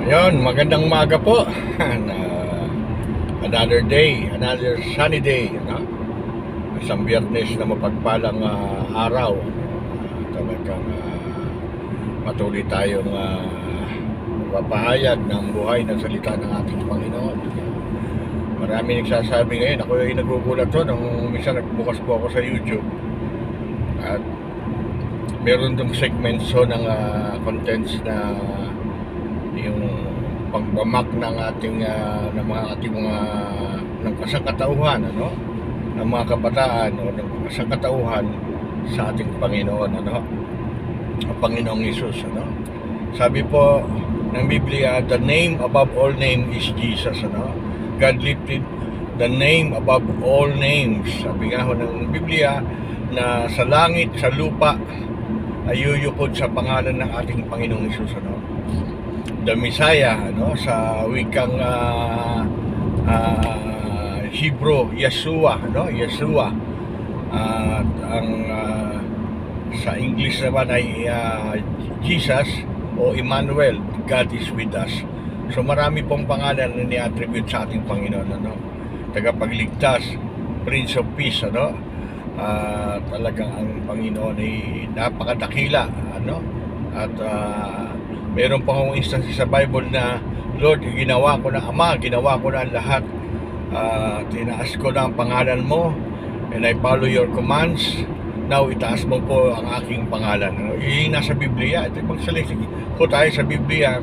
Ayun, magandang umaga po. na Another day, another sunny day, ano? Isang Biyernes na mapagpalang araw. Talagang patuloy tayong magpapahayag ng buhay ng salita ng ating Panginoon. Marami nagsasabi ngayon, ako ay nagugulat to nung minsan nagbukas po ako sa YouTube. At meron dong segments ng contents na yung pagbamak ng ating ng mga ating mga ng kasangkatauhan, ano, ng mga kabataan o ng kasangkatauhan sa ating Panginoon, ano, ang Panginoong Hesus, ano. Sabi po ng Biblia, the name above all name is Jesus, ano. God lifted the name above all names. Sabi nga ho ng Biblia na sa langit, sa lupa ay yuyukod sa pangalan ng ating Panginoong Hesus, ano. The Messiah, ano, sa wikang Hebrew, Yeshua, ano, Yeshua. At ang sa English naman ay Jesus o Emmanuel, God is with us. So marami pong pangalan na ni-attribute sa ating Panginoon, ano, tagapagligtas, Prince of Peace, ano. Talagang ang Panginoon ay napakadakila, ano, at meron pa akong instance sa Bible na, Lord, ginawa ko na, Ama, ginawa ko na lahat. Tinaas ko na ang pangalan mo and I follow your commands. Now, itaas mo po ang aking pangalan. Yung nasa Biblia. Ito ibang salita po tayo sa Biblia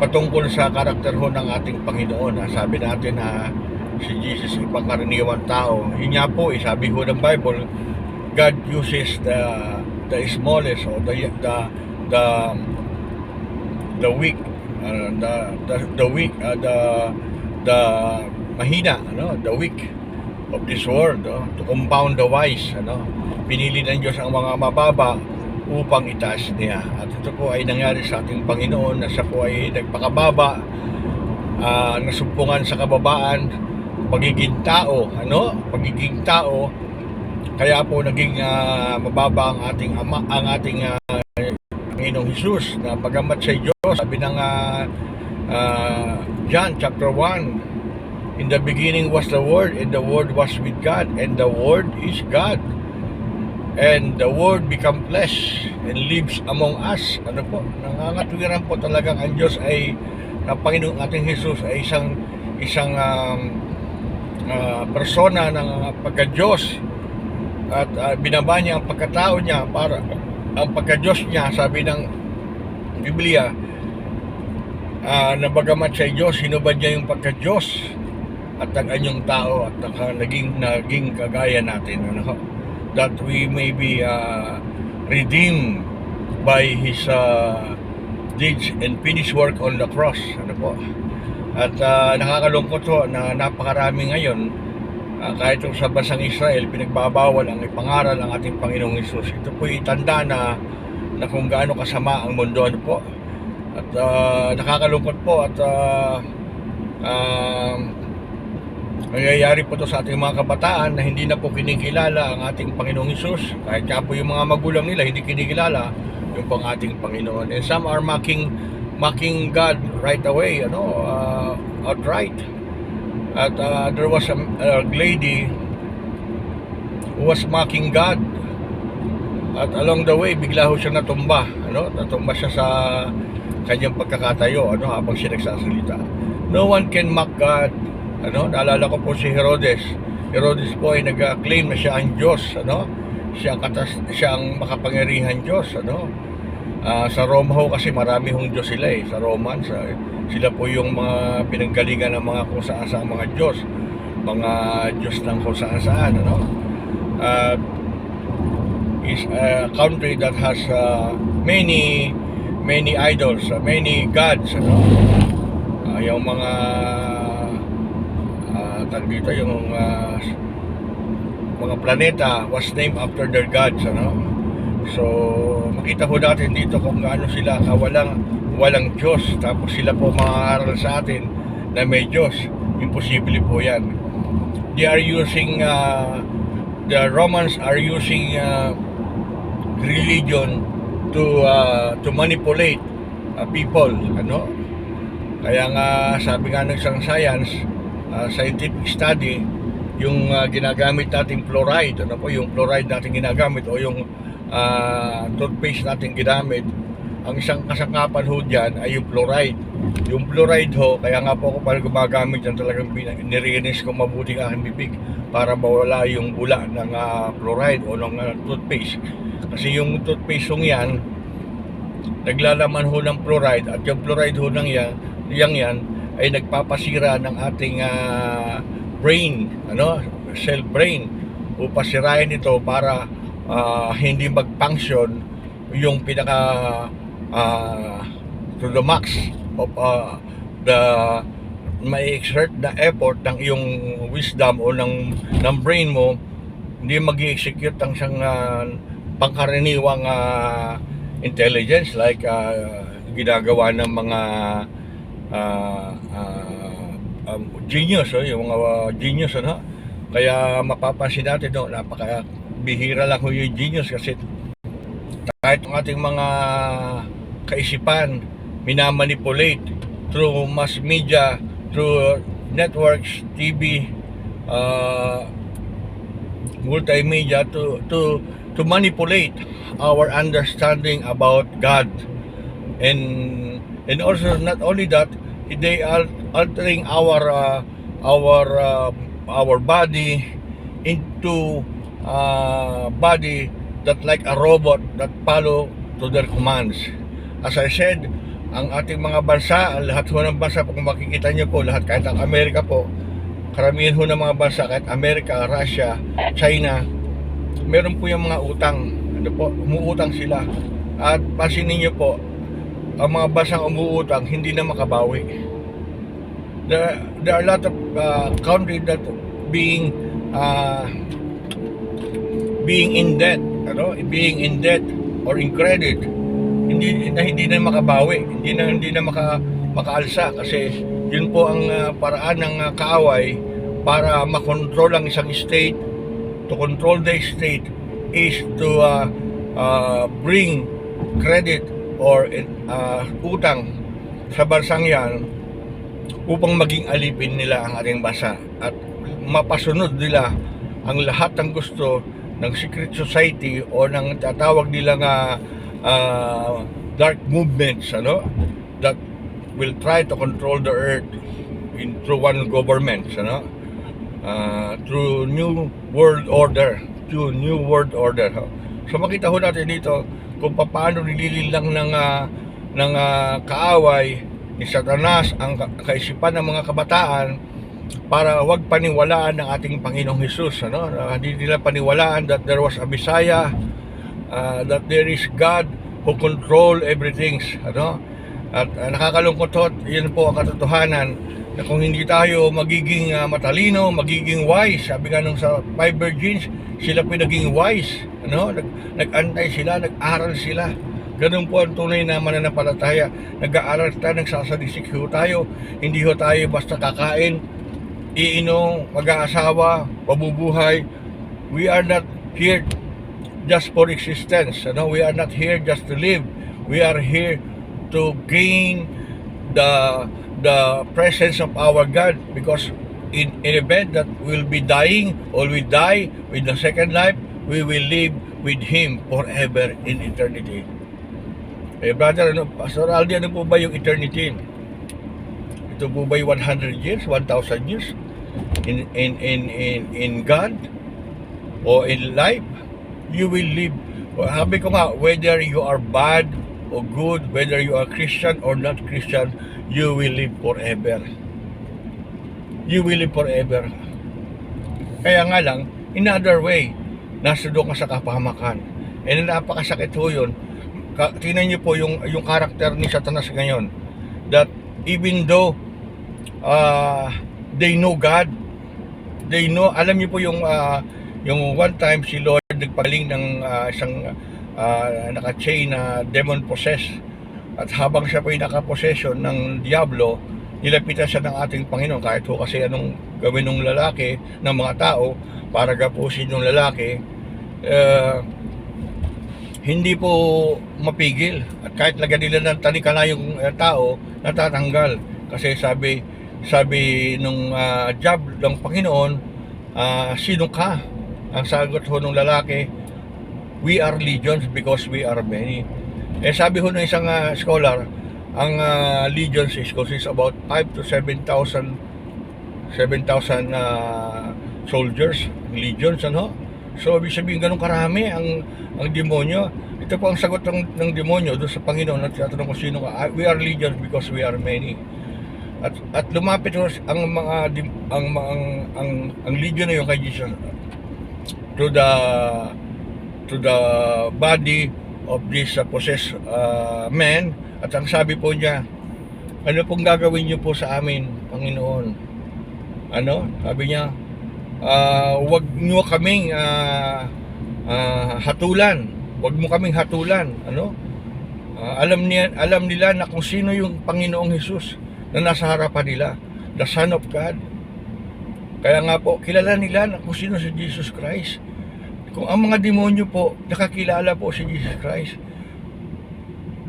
patungkol sa karakter ho ng ating Panginoon. Sabi natin na si Jesus ay pangkaraniwang tao. Yun nga po, sabi ho ng Bible, God uses the smallest or the weak, the mahina, ano, the weak of this world, to compound the wise, ano. Pinili ng Diyos ang mga mababa upang itaas niya. At ito po ay nangyari sa ating Panginoon, na siya po ay nagpakababa, nasumpungan sa kababaan, pagiging tao, ano, pagiging tao, kaya po naging mababa ang ating ama, ang ating Panginoong Hesus, na bagamat sa Diyos, sabi ng John chapter 1, in the beginning was the Word, and the Word was with God, and the Word is God. And the Word become flesh and lives among us. Ano po, nangangatwiran po talagang ang Diyos ay, ang Panginoong ating Hesus ay isang persona ng pagka-Diyos. At binaba niya ang pagkatao niya para ang pagka-Diyos niya. Sabi ng Biblia, na bagamat sa Diyos, hinubad niya yung pagka-Diyos at ang anyong tao, at naging kagaya natin, ano, that we may be redeemed by His deeds and finished work on the cross, ano po. At nakakalungkot ho na napakarami ngayon, kahit sa bansang Israel, pinagbabawal ang ipangaral ang ating Panginoong Hesus. Ito po itanda na kung gaano kasama ang mundo, ano po. At nakakalungkot po, at nangyayari po ito sa ating mga kabataan na hindi na po kinikilala ang ating Panginoong Hesus. Kahit nga po yung mga magulang nila hindi kinikilala yung pang ating Panginoon. And some are mocking God right away, ano, outright. At there was a lady who was mocking God. At along the way, bigla ho siya natumba. Ano? Natumba siya sa kanyang pagkakatayo, ano, habang siya nagsasalita. No one can mock God. Ano? Naalala ko po si Herodes. Herodes po ay nag-claim na siya ang Diyos. Ano? Siya ang makapangyarihan Diyos. Ano? Sa Roma ho kasi marami hong Diyos sila eh. Sa Romans, sila po yung mga pinanggalingan ng mga kung saan mga Diyos. Mga Diyos ng kung saan. Ano? Is a country that has many idols, many gods, ano? Yung mga dito yung mga planeta was named after their gods, ano? So makita ho natin dito kung gaano sila walang Diyos, tapos sila po makaaral sa atin na may Diyos. Imposible po yan. They are using the Romans are using religion to manipulate people, ano. Kaya nga sabi nga ng isang scientific study, yung ginagamit nating fluoride, ano po yung fluoride natin ginagamit o yung toothpaste natin ginamit, ang isang kasangkapan ho dyan ay yung fluoride. Yung fluoride ho, kaya nga po ako pala gumagamit yan, talagang niririnis ko mabuti ang aking bibig para mawala yung bula ng fluoride o ng toothpaste. Kasi yung toothpaste ho yan, naglalaman ho ng fluoride, at yung fluoride ho ng yan ay nagpapasira ng ating brain, cell brain, o pasirain ito para hindi mag-function yung pinaka to the max of the may exert the effort ng iyong wisdom o ng brain mo, hindi mag-execute ang siyang pangkaraniwang intelligence like ginagawa ng mga genius, yung mga genius, kaya mapapansin natin, napaka bihira lang yung genius, kasi kahit ang ating mga kaisipan minamanipulate through mass media, through networks, TV, multimedia to manipulate our understanding about God, and also not only that, they are altering our body into body that like a robot that follow to their commands. As I said, ang ating mga bansa, lahat ho ng bansa, kung makikita nyo po, lahat, kahit ang Amerika po, karamihan ho ng mga bansa, kahit Amerika, Russia, China, meron po yung mga utang, umuutang sila. At pansinin nyo po, ang mga bansang umuutang, hindi na makabawi. There are a lot of countries that being in debt, being in debt or in credit, hindi na makabawi, hindi na makaalsa, kasi yun po ang paraan ng kaaway para makontrol ang isang state. To control the state is to bring credit or utang sa bansang yan upang maging alipin nila ang ating bansa at mapasunod nila ang lahat ng gusto ng secret society o ng tatawag nilang dark movements, that will try to control the earth through one government, through new world order, So makita ho natin dito kung paano nilililang ng kaaway ni Satanas ang kaisipan ng mga kabataan para wag paniwalaan ng ating Panginoong Hesus, hindi nila paniwalaan that there was a Messiah, that there is God who control everything, At nakakalungkot ho, yun po ang katotohanan, na kung hindi tayo magiging matalino, magiging wise, sabi nga nung sa 5 virgins, sila po naging wise, nag-antay sila, nag-aral sila. Ganun po ang tunay na mananampalataya. Nag-aaral tayo, nagsasalisik ho tayo, hindi ho tayo basta kakain, iinom, mag-aasawa, pabubuhay. We are not here just for existence, we are not here just to live. We are here to gain the presence of our God, because in event that we'll be dying or we die with the second life, we will live with Him forever in eternity. Brother, Pastor Aldi, ano po ba yung eternity? Ito po ba yung 100 years, 1,000 years in God o in life? You will live. Sabi ko nga, whether you are bad or good, whether you are Christian or not Christian, you will live forever. You will live forever. Kaya nga lang, in other way, nasa doon ka sa kapahamakan. And napakasakit ho yun. Tingnan niyo po yung karakter ni Satanas ngayon, that even though they know God, they know, alam niyo po yung one time si Lord nagpagaling ng isang naka-chain na demon possessed, at habang siya po yung naka-possession ng Diablo, nilapitan siya ng ating Panginoon, kahit ho kasi anong gawin ng lalaki, ng mga tao para gapusin ng lalaki, hindi po mapigil. At kahit lagyan nila ng tanikala yung tao, natatanggal. Kasi sabi nung job ng Panginoon, sino ka? Ang sagot ho nung lalaki, we are legions because we are many. Sabi ho ng isang scholar, ang legions is consists about 5 to 7,000 soldiers, legions, ano? So ibig sabihin ganun karami ang demonyo. Ito po ang sagot ng demonyo doon sa Panginoon at tinatanong ko sino ka. We are legions because we are many. At lumapit ho ang legion na yun kay Jesus to the body of this possessed man, at ang sabi po niya, ano pong gagawin niyo po sa amin, Panginoon? Ano? Sabi niya, wag niyo kaming hatulan. Wag mo kaming hatulan, ano? Alam nila na kung sino yung Panginoong Hesus na nasa harapan nila, the Son of God. Kaya nga po, kilala nila na kung sino si Jesus Christ. Kung ang mga demonyo po, nakakilala po si Jesus Christ.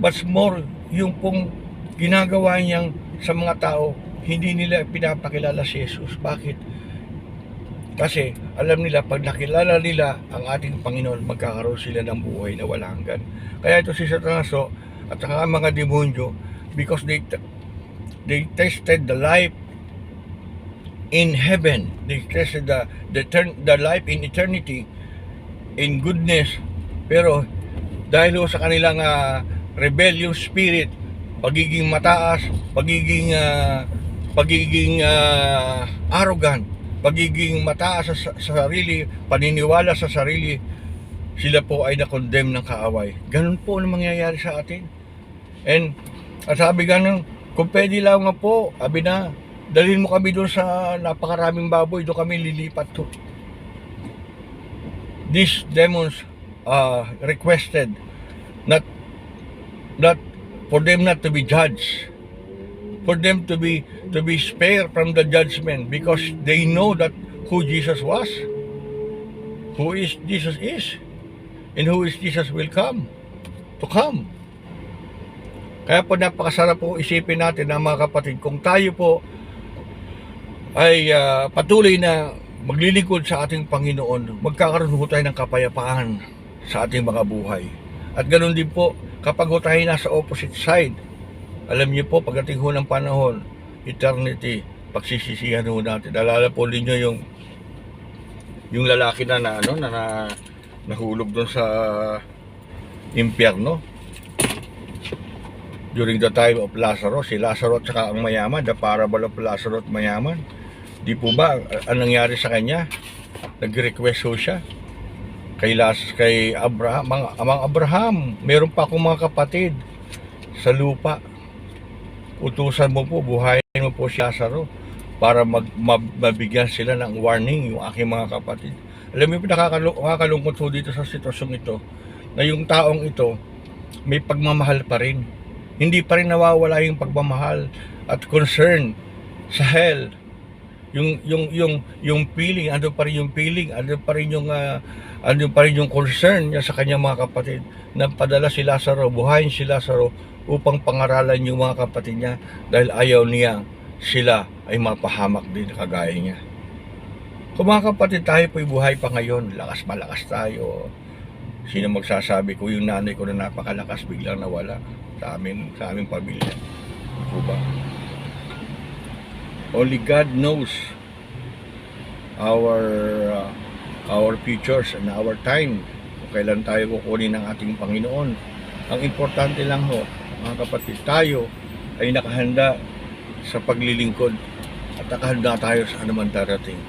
But more, yung pong ginagawa niyang sa mga tao, hindi nila pinapakilala si Jesus. Bakit? Kasi alam nila, pag nakilala nila ang ating Panginoon, magkakaroon sila ng buhay na walang hanggan. Kaya ito si Satanas at saka ang mga demonyo, because they tested the life in heaven, they tested the life in eternity, in goodness, pero dahil sa kanilang rebellious spirit, pagiging mataas, pagiging arrogant, pagiging mataas sa sarili, paniniwala sa sarili, sila po ay na-condemn ng kaaway. Ganun po ang mangyayari sa atin. And sabi ganun, kung pwede lang nga po, sabi na, dalhin mo kami doon sa napakaraming baboy, doon kami lilipat to. These demons requested not for them not to be judged, for them to be spared from the judgment, because they know that who Jesus was, who is Jesus is, and who is Jesus will come. Kaya po napakasarap po isipin natin na mga kapatid, kung tayo po ay patuloy na maglilingkod sa ating Panginoon, magkakaroon po tayo ng kapayapaan sa ating mga buhay. At ganoon din po, kapag tayo nasa opposite side, alam niyo po, pagdating ho ng panahon, eternity, pagsisisihan ho natin. Alala po ninyo yung lalaki na nahulog doon sa impyerno during the time of Lazarus. Si Lazarus at saka ang mayaman, the parable of Lazarus at mayaman. Di po ba anong nangyari sa kanya? Nag-request ho siya kay Abraham, Amang Abraham, meron pa akong mga kapatid sa lupa. Utusan mo po, buhayin mo po si Lazaro para mabigyan sila ng warning yung aking mga kapatid. Alam mo, nakakalungkot po dito sa sitwasyong ito na yung taong ito may pagmamahal pa rin. Hindi pa rin nawawala yung pagmamahal at concern sa hell. Yung feeling, ano pa rin yung feeling, ano pa rin yung concern niya sa kanyang mga kapatid. Napadala si Lazaro, buhayin si Lazaro upang pangaralan yung mga kapatid niya dahil ayaw niya sila ay mapahamak din kagaya niya. Kung mga kapatid, tayo po'y buhay pa ngayon, malakas tayo. Sino magsasabi ko yung nanay ko na napakalakas biglang nawala sa aming pamilya? Diba? Only God knows our futures and our time, kung kailan tayo kukunin ng ating Panginoon. Ang importante lang ho, mga kapatid, tayo ay nakahanda sa paglilingkod at nakahanda tayo sa anumang darating.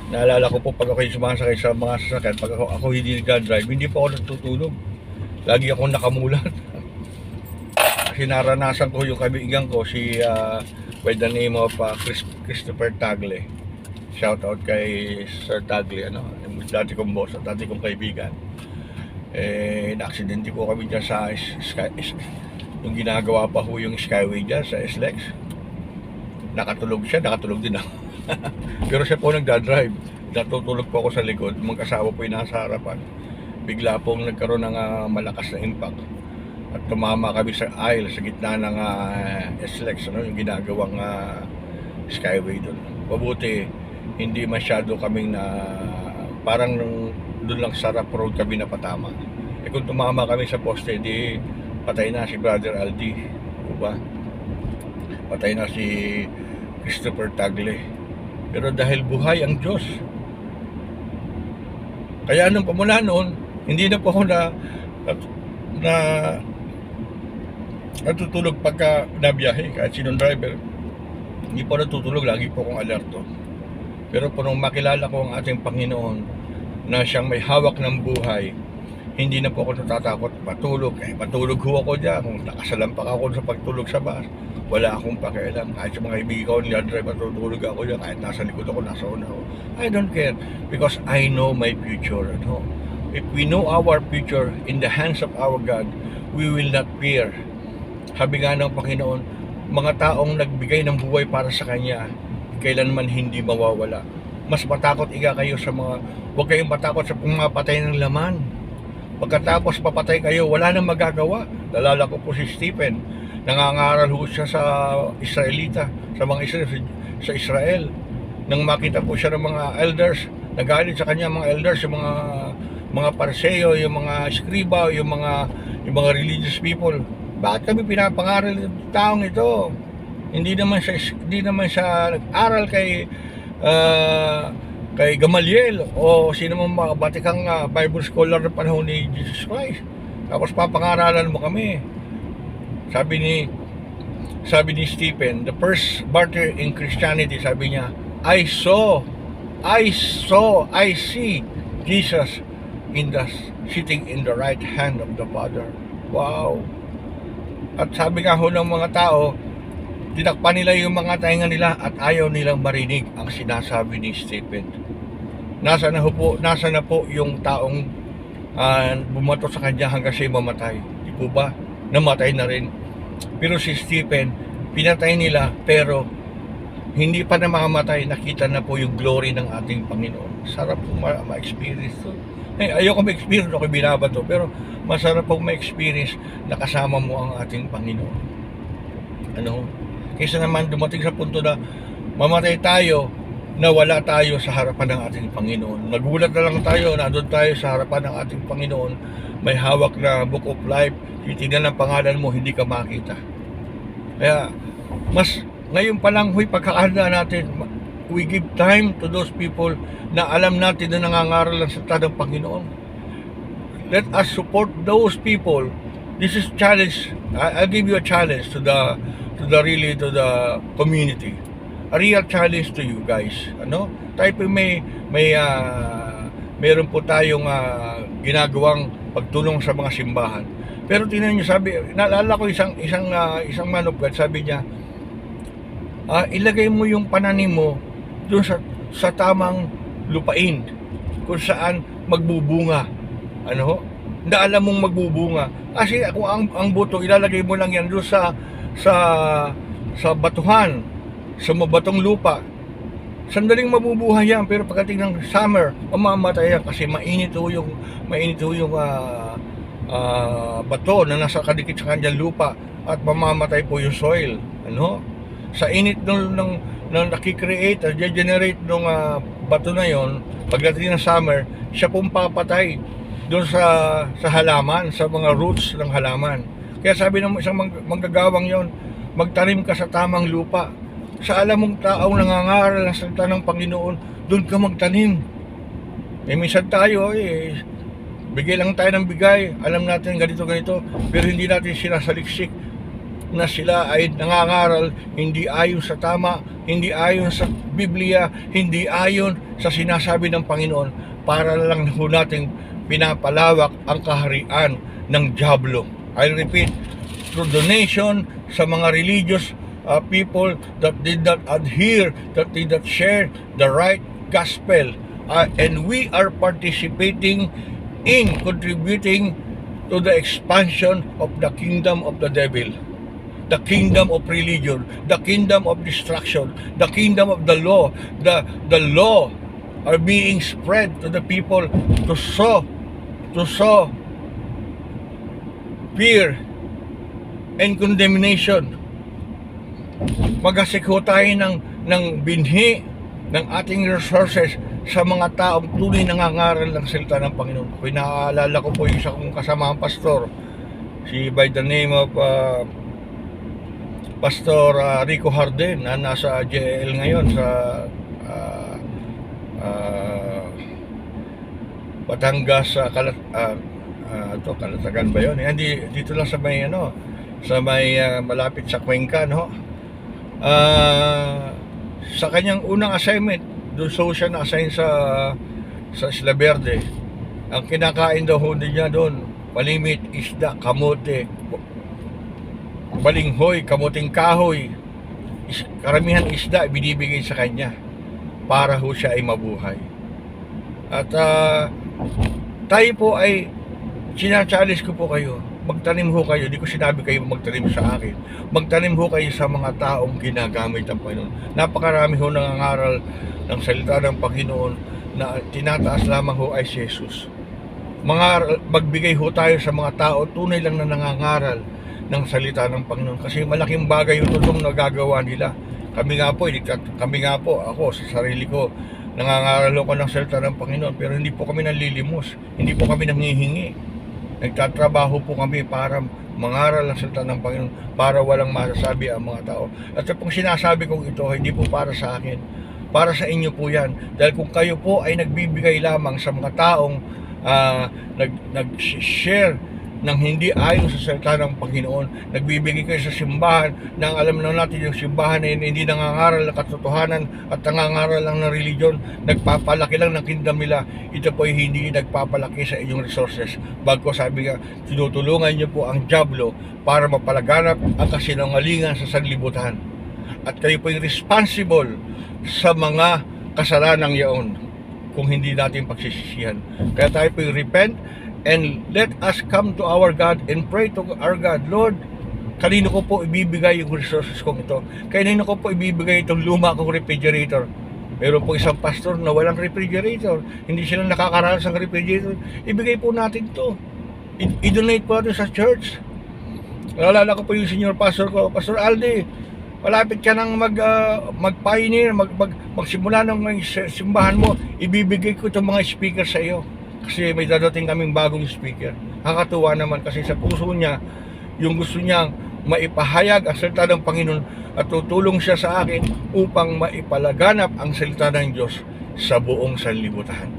Naalala ko po, pag ako'y sumasakay sa mga sasakyan, pag ako hindi nagdadrive, hindi po ako natutulog. Lagi akong nakamulat. Kasi naranasan ko yung kaibigan ko, by the name of Christopher Tagle. Shout out kay Sir Tagle, dati kong boss at dati kong kaibigan. Na-aksidente po kami dyan sa yung ginagawa pa ho yung Skyway dyan sa SLEX. Nakatulog siya, nakatulog din ako. Pero siya po nagdadrive. Natutulog po ako sa likod. Mag-asawa po yung nasa harapan. Bigla pong nagkaroon ng malakas na impact. at tumama kami sa aisle sa gitna ng SLEX, yung ginagawang skyway doon. Mabuti hindi masyado kaming na parang doon lang sa rough road kami napatama. Kung tumama kami sa poste, di patay na si Brother Aldi, diba? Patay na si Christopher Tagle. Pero dahil buhay ang Diyos, kaya nung pamula noon, hindi na po ako na natutulog pagka nabiyahe. Kahit sinong driver, hindi po natutulog, lagi po akong alerto. Pero po nung makilala ko ang ating Panginoon na siyang may hawak ng buhay, hindi na po ako natatakot matulog. Matulog ho ako dyan. Kung nakasalampak ako sa pagtulog sa bus, wala akong pakialam. Kahit sa mga ibigay ko, nila-drive, matutulog ako dyan. Kahit nasa likod ako, nasa una ako. I don't care because I know my future. If we know our future in the hands of our God, we will not fear. Sabi nga ng Panginoon, mga taong nagbigay ng buhay para sa Kanya, kailanman hindi mawawala. Mas matakot kayo sa mga, huwag kayong matakot sa pumapatay ng laman. Pagkatapos papatay kayo, wala nang magagawa. Nalala ko po si Stephen, nangangaral ho siya sa Israelita, sa mga sa Israel. Nang makita po siya ng mga elders, nagalit sa kanya mga elders, yung mga parseo, yung mga skriba, yung mga religious people. Bakit kami pinapangaral ng taong ito? Hindi naman siya nag-aral kay Gamaliel o sino mang batikang Bible scholar ng panahon ni Jesus Christ. Tapos papangaralan mo kami. Sabi ni Stephen, the first martyr in Christianity, sabi niya, I see Jesus sitting in the right hand of the Father. Wow. At sabi nga ho ng mga tao, tinakpan nila yung mga tainga nila at ayaw nilang marinig ang sinasabi ni Stephen. Nasa na po yung taong bumato sa kanya hanggang siya mamatay. Di po ba? Namatay na rin. Pero si Stephen, pinatay nila pero hindi pa na makamatay, nakita na po yung glory ng ating Panginoon. Sarap po ma-experience to. Ayoko ma-experience, ako binabato, pero masarap po ma-experience na kasama mo ang ating Panginoon. Kaysa naman dumating sa punto na mamatay tayo, na wala tayo sa harapan ng ating Panginoon. Nagulat na lang tayo, nandun tayo sa harapan ng ating Panginoon, may hawak na book of life, titignan ang pangalan mo, hindi ka makita. Kaya, ngayon pa lang, pagkakahanda natin, we give time to those people na alam natin na nangangaral ang salita ng Panginoon. Let us support those people. This is challenge. I'll give you a challenge to the community. A real challenge to you guys. Tayo po meron po tayong ginagawang pagtulong sa mga simbahan. Pero tingnan niyo, naalala ko isang man of God, sabi niya, ilagay mo yung pananim mo doon sa tamang lupain kung saan magbubunga. Hindi alam mong magbubunga. Kasi kung ang buto, ilalagay mo lang yan doon sa batuhan, sa mabatong lupa. Sandaling mabubuhay yan, pero pagdating ng summer, mamamatay yan kasi mainit ho yung bato na nasa kadikit sa kanyang lupa at mamamatay po yung soil. Sa init ng nakikreate, generate ng bato na yon, pagdating ng summer, siya pong papatay doon sa halaman, sa mga roots ng halaman. Kaya sabi ng isang manggagawang yon, magtanim ka sa tamang lupa. Sa alam mong taong nangangaral ng salita ng Panginoon, doon ka magtanim. Minsan tayo, bigay lang tayo ng bigay, alam natin ganito, pero hindi natin sinasaliksik na sila ay nangangaral hindi ayon sa tama, hindi ayon sa Biblia, hindi ayon sa sinasabi ng Panginoon, para lang ho natin pinapalawak ang kaharian ng dyablo. I'll repeat, through donation sa mga religious people that did not adhere, that did not share the right gospel, and we are participating in contributing to the expansion of the kingdom of the devil, the kingdom of religion, the kingdom of destruction, the kingdom of the law. The law are being spread to the people to sow fear and condemnation. Maghasikho tayo ng binhi ng ating resources sa mga taong tunay nangangaral ng salita ng Panginoon. Kung naaalala ko po yung isa kong kasamang pastor, si by the name of Pastor Rico Harden, na nasa JL ngayon sa Batangas, Kalatagan ba yun? Hindi, dito lang sa may malapit sa Cuenca, no? Sa kanyang unang assignment, doon siya na-assign sa Isla Verde. Ang kinakain daw niya doon, palimit, isda, kamote, balinghoy, kamuting kahoy, karamihan isda binibigay sa kanya para ho siya ay mabuhay. At tayo po ay sinachallenge ko po kayo, magtanim ho kayo. Di ko sinabi kayo magtanim sa akin, magtanim ho kayo sa mga taong ginagamit ng Panginoon. Napakarami ho nangangaral ng salita ng Panginoon na tinataas lamang ho ay si Jesus. Magbigay ho tayo sa mga tao tunay lang na nangangaral ng salita ng Panginoon, kasi malaking bagay yung itong nagagawa nila. Kami nga po, ako sa sarili ko, nangangaral ako ng salita ng Panginoon, pero hindi po kami nanlilimos, hindi po kami nanghihingi. Nagtatrabaho po kami para mangaral ng salita ng Panginoon, para walang masasabi ang mga tao. At kung sinasabi kong ito, hindi po para sa akin, para sa inyo po yan. Dahil kung kayo po ay nagbibigay lamang sa mga taong nag-share ng hindi ayon sa salita ng Panginoon, nagbibigay kayo sa simbahan nang alam na natin yung simbahan ay hindi nangangaral ng katotohanan at nangangaral lang ng religion, nagpapalaki lang ng kingdom nila, ito po ay hindi nagpapalaki sa inyong resources. Bago sabi nga, tinutulungan niyo po ang dyablo para mapalaganap ang kasinungalingan sa sanlibutan. At kayo po ay responsible sa mga kasalanang yaon kung hindi natin pagsisisihan. Kaya tayo po ay repent and let us come to our God and pray to our God. Lord, kanino ko po ibibigay yung resources kong ito? Kanino ko po ibibigay itong luma kong refrigerator? Meron po isang pastor na walang refrigerator, hindi sila nakakaranas ng refrigerator. Ibigay po natin to, i-donate po natin sa church. Naalala ko po yung senior pastor ko, Pastor Aldi, malapit ka nang mag-pioneer, magsimula ng simbahan mo, ibibigay ko itong mga speaker sa iyo. Kasi may dadating kaming bagong speaker. Nakakatuwa naman kasi sa puso niya, yung gusto niyang maipahayag ang salita ng Panginoon at tutulong siya sa akin upang maipalaganap ang salita ng Diyos sa buong sanlibutan.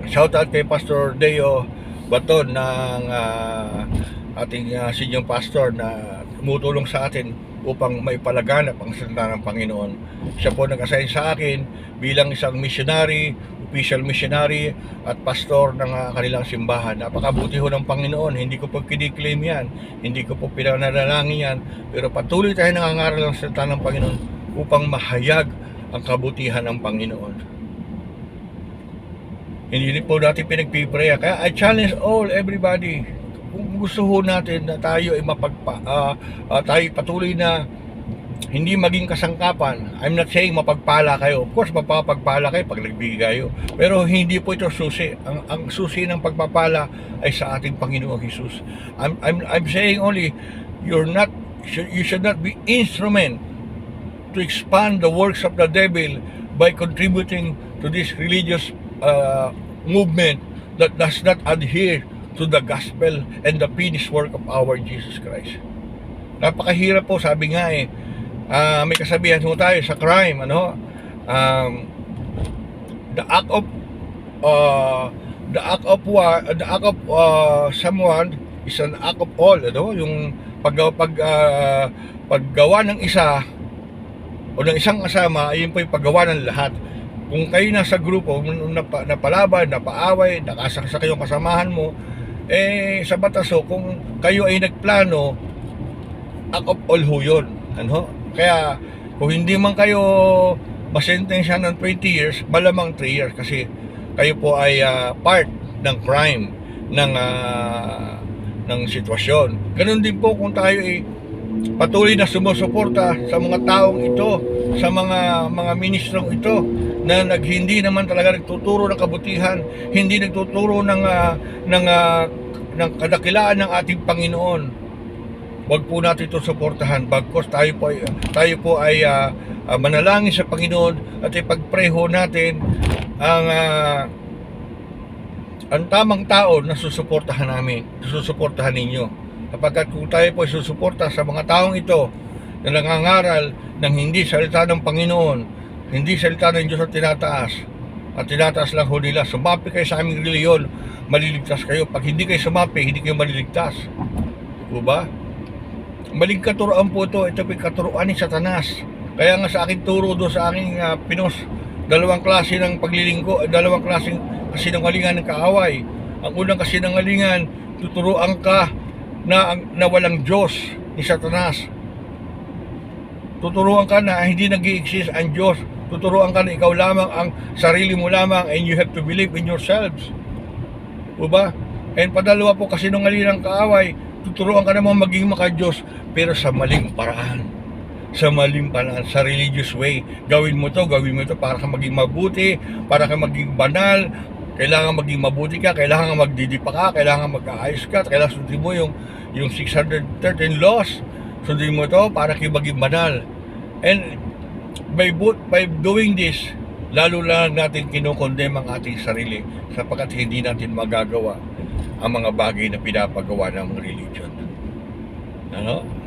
Shout out kay Pastor Deo Baton ng ating senior pastor na tumutulong sa atin upang maipalaganap ang salita ng Panginoon. Siya po nag-assign sa akin bilang isang missionary, official missionary at pastor ng kanilang simbahan. Napakabuti ho ng Panginoon. Hindi ko po kiniklaim yan, hindi ko po pinanalangin yan, pero patuloy tayo nangangaral ng salita ng Panginoon upang mahayag ang kabutihan ng Panginoon. Hindi po natin pinagpipray. Kaya I challenge everybody, kung gusto ho natin na tayo ay tayo patuloy na hindi maging kasangkapan. I'm not saying mapagpala kayo. Of course, mapapagpala kayo pag nagbigay kayo. Pero hindi po ito susi. Ang susi ng pagpapala ay sa ating Panginoong Jesus. I'm saying only, you should not be instrument to expand the works of the devil by contributing to this religious movement that does not adhere to the gospel and the finished work of our Jesus Christ. Napakahirap po, sabi nga may kasabihan mo tayo sa crime, the act of someone is an act of all, yung paggawa ng isa o ng isang kasama, ayun po yung paggawa ng lahat. Kung kayo nasa grupo, napalaban, napaaway, nakasaksa kayong kasamahan mo, sa batas kung kayo ay nagplano, act of all ho yun. Kaya kung hindi man kayo masentensya ng 20 years, malamang 3 years kasi kayo po ay part ng crime ng sitwasyon. Ganun din po kung tayo ay patuloy na sumusuporta sa mga taong ito, sa mga ministrong ito na hindi naman talaga nagtuturo ng kabutihan, hindi nagtuturo ng ng kadakilaan ng ating Panginoon. Huwag po natin ito suportahan, bagkos tayo po ay manalangin sa Panginoon at ipagpreho natin ang tamang tao na susuportahan namin, susuportahan ninyo. Kapag kung tayo po ay susuporta sa mga taong ito na nangangaral ng hindi salita ng Panginoon, hindi salita ng Diyos at tinataas lang ho nila, sumapi kayo sa aming reliyon, maliligtas kayo. Pag hindi kayo sumapi, hindi kayo maliligtas. Diba ba? Maling katuroan po ito po katuroan ni Satanas. Kaya nga sa akin turo doon sa aking pinos, dalawang klase ng paglilinggo, dalawang klaseng kasinungalingan ng kaaway. Ang unang kasinungalingan, tuturuan ka na walang Diyos ni Satanas. Tuturuan ka na hindi nag-i-exist ang Diyos. Tuturuan ka na ikaw lamang, ang sarili mo lamang, and you have to believe in yourselves. Diba? And padalawa po kasinungalingan ng kaaway, tuturuan ka namang maging maka-Diyos, pero sa maling paraan. Sa maling paraan, sa religious way. Gawin mo to para ka maging mabuti, para ka maging banal. Kailangan maging mabuti ka, kailangan magdidipa ka, kailangan mag-aayos ka, kailangan sundin mo yung 613 laws. Sundin mo to para kayo maging banal. And by doing this, lalo lang natin kinokondem ang ating sarili sapagkat hindi natin magagawa ang mga bagay na pinapagawa ng religion.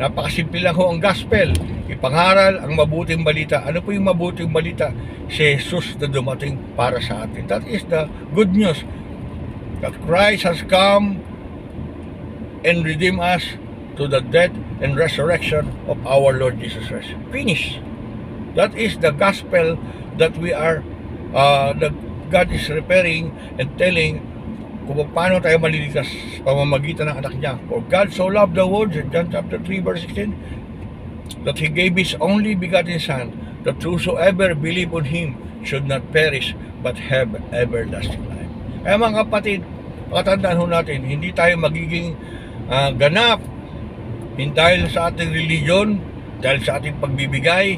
Napakasimple lang ho ang gospel. Ipangaral ang mabuting balita. Ano po yung mabuting balita? Si Jesus na dumating para sa atin. That is the good news. That Christ has come and redeemed us to the death and resurrection of our Lord Jesus Christ. Finish. That is the gospel that we are, that God is preparing and telling kung paano tayo maliligtas sa pamamagitan ng anak niya. For God so loved the world, in John chapter 3 verse 16, that He gave His only begotten Son, that whosoever believe on Him should not perish, but have everlasting life. Kaya mga kapatid, pakatandaan ho natin, hindi tayo magiging ganap dahil sa ating religion, dahil sa ating pagbibigay.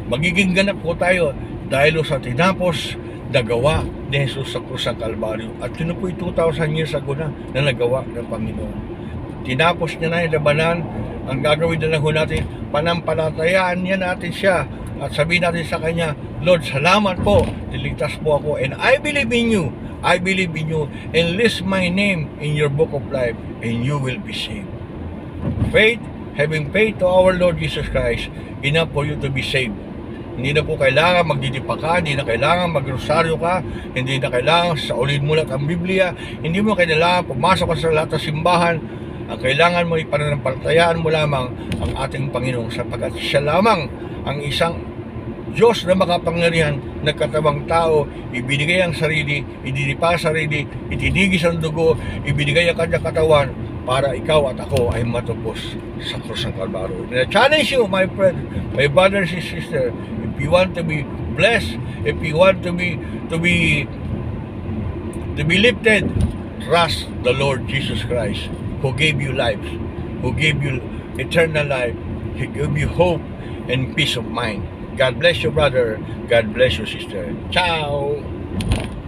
Magiging ganap po tayo dahil sa tinapos nagawa ni Jesus sa krus ng Kalbaryo. At yun po 2,000 years ago na nagawa ng Panginoon. Tinapos niya na yung labanan. Ang gagawin na lang ho natin, panampalatayaan niya natin siya at sabihin natin sa Kanya, Lord, salamat po, niligtas po ako, and I believe in you. I believe in you, and list my name in your book of life, and you will be saved. Faith, having faith to our Lord Jesus Christ, enough for you to be saved. Hindi na po kailangan magdidipa ka, hindi na kailangan magrosaryo ka, hindi na kailangan saulin mo lang ang Biblia, hindi mo kailangan pumasok ka sa lahat ng simbahan. Ang kailangan mo, ipananampalatayaan mo lamang ang ating Panginoon sapagkat siya lamang ang isang Diyos na makapangyarihan, nagkatawang tao, ibinigay ang sarili, idinipa ang sarili, itinigis ang dugo, ibinigay ang kanyang katawan para ikaw at ako ay matupos sa krus ng Kalbaryo. And I challenge you, my friend, my brothers and sisters, if you want to be blessed, if you want to be lifted, trust the Lord Jesus Christ, who gave you life, who gave you eternal life, He gave you hope and peace of mind. God bless you, brother. God bless you, sister. Ciao!